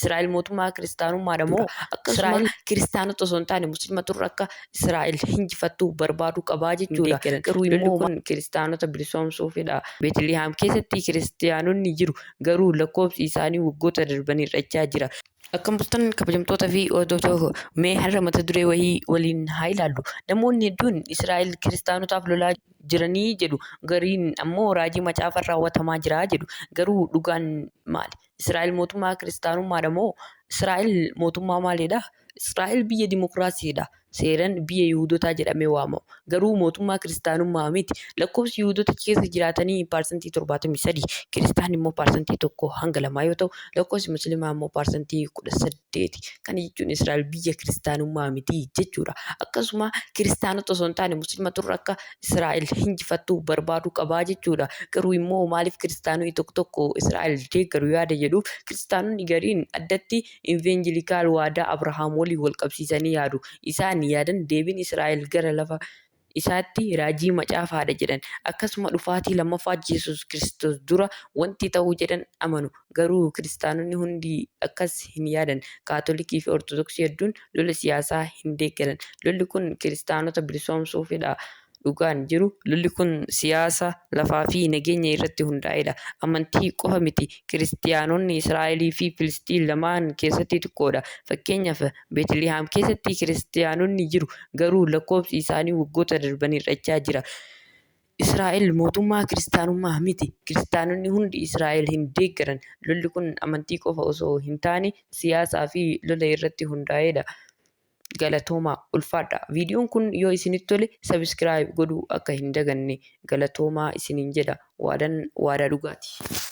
Israa'el mootummaa kiristaanummaadha moo akkasuma kiristaanota osoo hin taane musliimatu akka Israa'el hinjifattu barbaaduu qabaa jechuudha. Garuu immoo kun kiristaanota bilisoomsuufidha. Beetlihaam keessatti kiristaanonni jiru garuu lakkoofsi isaanii waggoota darbanii hir'achaa jira. Akkam bultan kabajamtoota fi hordoftoota mee har'a mata duree wayii waliin haa ilaallu. Namoonni hedduun Israa'el kiristaanotaaf lolaa jiranii jedhu. Gariin ammoo raajii macaafa raawwatamaa jira jedhu. Garuu dhugaan maali? Israa'el mootummaa kiristaanummaadha moo Israa'el mootummaa maalidha? Israa'el biyya dimokiraasiidha. Seeraan biyya Yihuudootaa jedhamee waamamu. Garuu mootummaa kiristaanummaa miti. Lakkoofsi Yihuudoota keessa jiraatanii 73%, kiristaan immoo 1% yoo ta'u, lakkoofsi musliimaa immoo 18%. Kana jechuun Israa'el biyya kiristaanummaa miti jechuudha. Akkasuma kiristaanota osoo hin taane musliimatu akka Israa'el hinjifattu barbaaduu qabaa jechuudha. Garuu immoo maaliif kiristaanonni tokko Israa'el deeggaru yaada jedhuuf kiristaanonni gariin addatti inveenjilikaal waadaa Abrahaam waliin wal qabsiisanii yaadu. Isaan yaadan deebiin Israa'el gara lafa isaatti raajii macaafaadha jedhan. Akkasuma dhufaatii lammaffaa Yesuus Kiristoos dura wanti ta'uu jedhan amanu. Garuu kiristaanonni hundi akkas hin yaadan. Kaatolikii fi Ortodoksii hedduun lola siyaasaa hin deeggaran. Lolli kun kiristaanota bilisoomsuufidha. Dhugaan jiru lolli kun siyaasa lafaa fi nageenya irratti hundaa'edha. Amantii qofa miti. Kiristaanonni Israa'elii fi Filistiin lamaan keessatti xiqqoodha. Fakkeenyaaf Beetlihaam keessatti kiristaanonni jiru garuu lakkoofsi isaanii waggoota darbanii hir'achaa jira. Israa'el mootummaa kiristaanummaa miti. Kiristaanonni hundi Israa'el hin deeggaran. Lolli kun amantii qofa osoo hin taane siyaasaa fi lola irratti hundaa'edha. Galatoomaa ulfaadha. Viidiyoon kun yoo isinitti tole sabiskiraayib godhuu akka hin daganne galatoomaa isiniin jedha. Waadaa dhugaati.